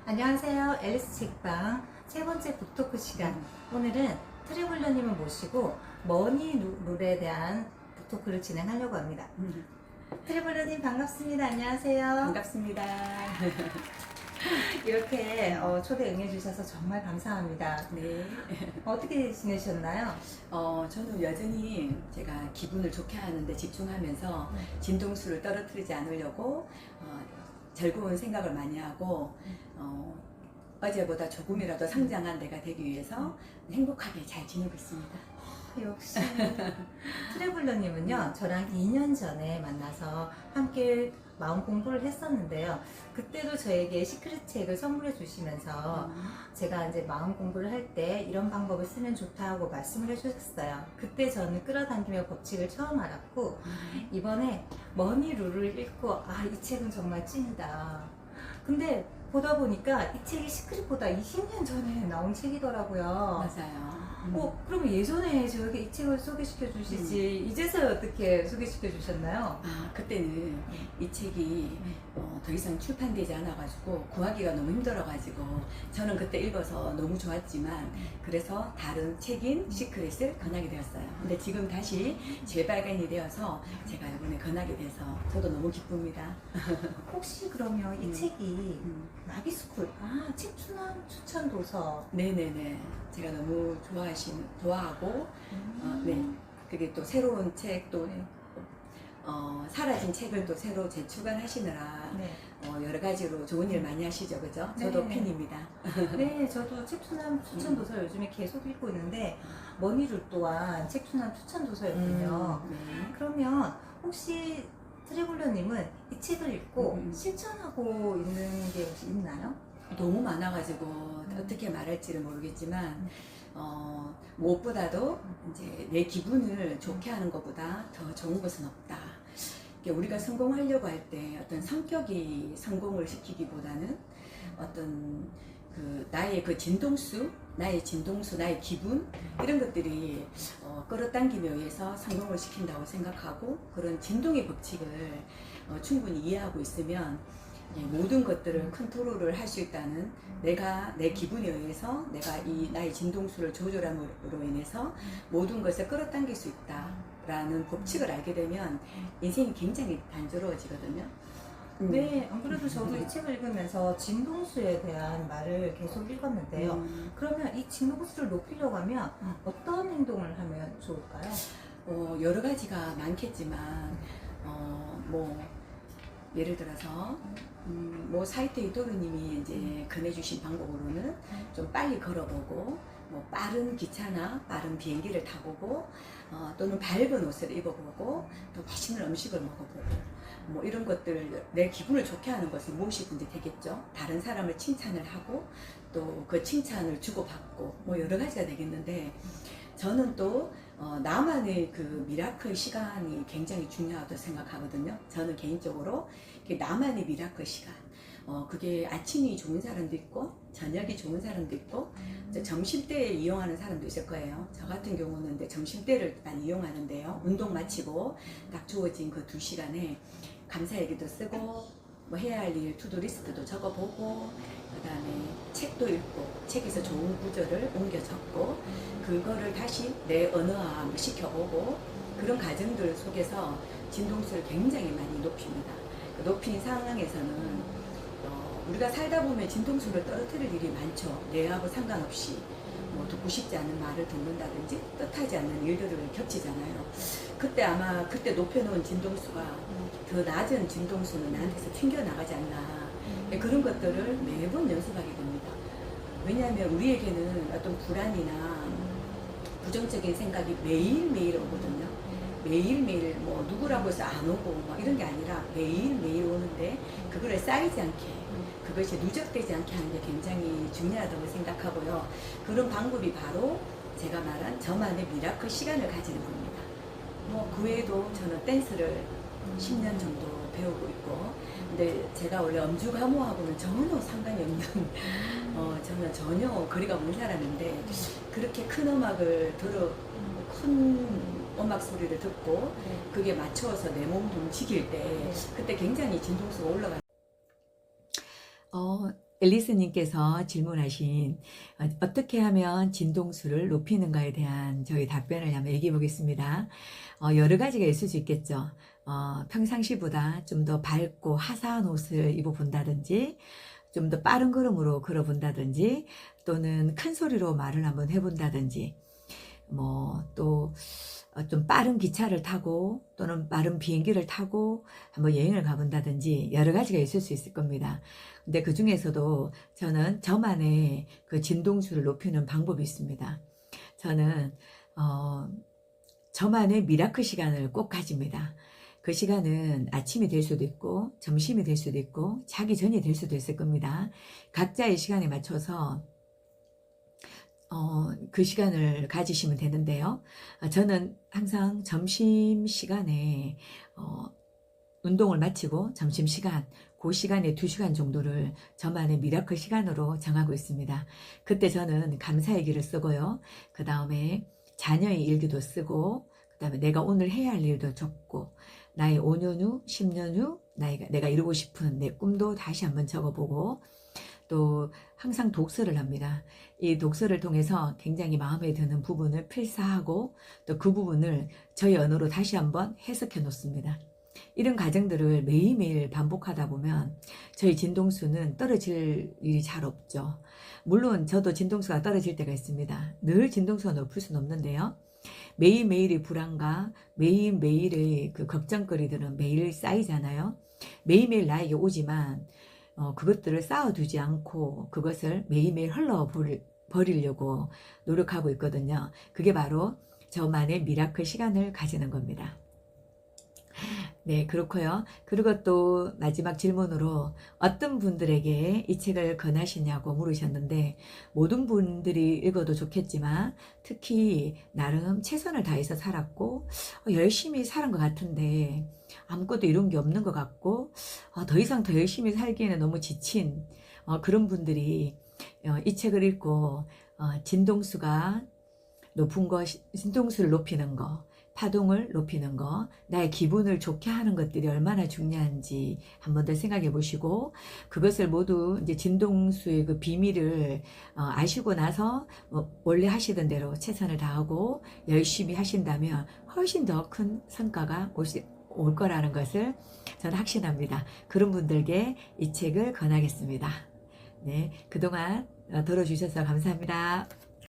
안녕하세요. 앨리스 책방 세 번째 북토크 시간. 오늘은 트래블러님을 모시고 머니 룰에 대한 북토크를 진행하려고 합니다. 트래블러님 반갑습니다. 안녕하세요. 반갑습니다. 이렇게 초대 응해주셔서 정말 감사합니다. 네. 어떻게 지내셨나요? 저는 여전히 제가 기분을 좋게 하는데 집중하면서 진동수를 떨어뜨리지 않으려고 즐거운 생각을 많이 하고 어제보다 조금이라도 성장한 내가 되기 위해서 행복하게 잘 지내고 있습니다. 역시 트래블러님은요, 저랑 2년 전에 만나서 함께 마음 공부를 했었는데요. 그때도 저에게 시크릿 책을 선물해 주시면서 제가 이제 마음 공부를 할 때 이런 방법을 쓰면 좋다고 말씀을 해주셨어요. 그때 저는 끌어당김의 법칙을 처음 알았고, 이번에 머니 룰을 읽고 이 책은 정말 찐이다. 근데 보다 보니까 이 책이 시크릿보다 20년 전에 나온 책이더라고요. 맞아요. 그러면 예전에 저에게 이 책을 소개시켜 주시지 이제서야 어떻게 소개시켜 주셨나요? 그때는 이 책이 더 이상 출판되지 않아가지고 구하기가 너무 힘들어가지고 저는 그때 읽어서 너무 좋았지만 그래서 다른 책인 시크릿을 권하게 되었어요. 근데 지금 다시 재발견이 되어서 제가 이번에 권하게 돼서 저도 너무 기쁩니다. 혹시 그러면 이 책이 나비스쿨, 책 추천 도서. 네네네. 제가 너무 좋아하고, 네. 그게 또 새로운 책도, 사라진 책을 또 새로 재출간하시느라, 네. 여러 가지로 좋은 일 많이 하시죠. 그죠? 저도 네. 팬입니다. 네, 저도 책 추천 도서 요즘에 계속 읽고 있는데 머니룰 또한 책 추천 도서였군요. 네. 그러면 혹시 트래블러님은 이 책을 읽고 실천하고 있는 게 혹시 있나요? 너무 많아가지고 어떻게 말할지를 모르겠지만, 무엇보다도 이제 내 기분을 좋게 하는 것보다 더 좋은 것은 없다. 우리가 성공하려고 할 때 어떤 성격이 성공을 시키기보다는 어떤 나의 진동수, 나의 기분 이런 것들이 끌어당김에 의해서 성공을 시킨다고 생각하고 그런 진동의 법칙을 충분히 이해하고 있으면 모든 것들을 컨트롤을 할 수 있다는 내가 내 기분에 의해서 내가 나의 진동수를 조절함으로 인해서 모든 것을 끌어당길 수 있다라는 법칙을 알게 되면 인생이 굉장히 단조로워지거든요. 네, 안 그래도 저도 이 책을 읽으면서 진동수에 대한 말을 계속 읽었는데요. 그러면 이 진동수를 높이려고 하면 어떤 행동을 하면 좋을까요? 여러 가지가 많겠지만 예를 들어서 사이테 이토르님이 이제 권해주신 방법으로는 좀 빨리 걸어보고 빠른 기차나 빠른 비행기를 타보고 또는 밝은 옷을 입어보고 또 맛있는 음식을 먹어보고 이런 것들 내 기분을 좋게 하는 것은 무엇이든지 되겠죠. 다른 사람을 칭찬을 하고 또 그 칭찬을 주고받고 여러 가지가 되겠는데 저는 또 나만의 미라클 시간이 굉장히 중요하다고 생각하거든요. 저는 개인적으로 나만의 미라클 시간, 그게 아침이 좋은 사람도 있고 저녁이 좋은 사람도 있고 점심때에 이용하는 사람도 있을 거예요. 저 같은 경우는 이제 점심때를 많이 이용하는데요. 운동 마치고 딱 주어진 그 2시간에 감사일기도 쓰고 해야 할 일 투두리스트도 적어보고 그 다음에 책도 읽고 책에서 좋은 구절을 옮겨 적고 그거를 다시 내 언어화 시켜보고 그런 과정들 속에서 진동수를 굉장히 많이 높입니다. 높인 상황에서는 우리가 살다 보면 진동수를 떨어뜨릴 일이 많죠. 내하고 상관없이 듣고 싶지 않은 말을 듣는다든지 뜻하지 않는 일들을 겹치잖아요. 그때 높여놓은 진동수가 더 낮은 진동수는 나한테서 튕겨나가지 않나. 그런 것들을 매번 연습하게 됩니다. 왜냐하면 우리에게는 어떤 불안이나 부정적인 생각이 매일매일 오거든요. 매일매일 누구라고 해서 안 오고 이런 게 아니라 매일매일 오는데 그거를 쌓이지 않게 그것이 누적되지 않게 하는 게 굉장히 중요하다고 생각하고요. 그런 방법이 바로 제가 말한 저만의 미라클 시간을 가지는 겁니다. 그 외에도 저는 댄스를 10년 정도 배우고 있고 근데 제가 원래 엄주가모하고는 전혀 상관이 없는 저는 전혀 거리가 먼 사람인데 그렇게 큰 음악을 큰 음악 소리를 듣고 그게 맞춰서 내 몸도 움직일 때 그때 굉장히 진동수가 올라가요. 앨리스님께서 질문하신 어떻게 하면 진동수를 높이는가에 대한 저희 답변을 한번 얘기해 보겠습니다. 여러 가지가 있을 수 있겠죠. 평상시보다 좀 더 밝고 화사한 옷을 입어본다든지, 좀 더 빠른 걸음으로 걸어본다든지, 또는 큰 소리로 말을 한번 해본다든지, 또 좀 빠른 기차를 타고 또는 빠른 비행기를 타고 한번 여행을 가본다든지 여러 가지가 있을 수 있을 겁니다. 근데 그 중에서도 저는 저만의 그 진동수를 높이는 방법이 있습니다. 저는 저만의 미라클 시간을 꼭 가집니다. 그 시간은 아침이 될 수도 있고 점심이 될 수도 있고 자기 전이 될 수도 있을 겁니다. 각자의 시간에 맞춰서 그 시간을 가지시면 되는데요. 저는 항상 점심시간에 운동을 마치고 점심시간, 그 시간에 2시간 정도를 저만의 미라클 시간으로 정하고 있습니다. 그때 저는 감사의 길을 쓰고요. 그 다음에 자녀의 일기도 쓰고, 그 다음에 내가 오늘 해야 할 일도 적고, 나의 5년 후, 10년 후, 내가 이루고 싶은 내 꿈도 다시 한번 적어보고, 또 항상 독서를 합니다. 이 독서를 통해서 굉장히 마음에 드는 부분을 필사하고 또 그 부분을 저희 언어로 다시 한번 해석해 놓습니다. 이런 과정들을 매일매일 반복하다 보면 저희 진동수는 떨어질 일이 잘 없죠. 물론 저도 진동수가 떨어질 때가 있습니다. 늘 진동수가 높을 수는 없는데요. 매일매일의 불안과 매일매일의 그 걱정거리들은 매일 쌓이잖아요. 매일매일 나에게 오지만 그것들을 쌓아두지 않고 그것을 매일매일 흘러버리려고 노력하고 있거든요. 그게 바로 저만의 미라클 시간을 가지는 겁니다. 네, 그렇고요. 그리고 또 마지막 질문으로 어떤 분들에게 이 책을 권하시냐고 물으셨는데, 모든 분들이 읽어도 좋겠지만 특히 나름 최선을 다해서 살았고 열심히 살은 것 같은데 아무것도 이룬 게 없는 것 같고 더 이상 더 열심히 살기에는 너무 지친 그런 분들이 이 책을 읽고 진동수가 높은 거, 진동수를 높이는 거, 파동을 높이는 거, 나의 기분을 좋게 하는 것들이 얼마나 중요한지 한 번 더 생각해 보시고, 그것을 모두 이제 진동수의 그 비밀을 아시고 나서 원래 하시던 대로 최선을 다하고 열심히 하신다면 훨씬 더 큰 성과가 올 거라는 것을 저는 확신합니다. 그런 분들께 이 책을 권하겠습니다. 네, 그동안 들어주셔서 감사합니다.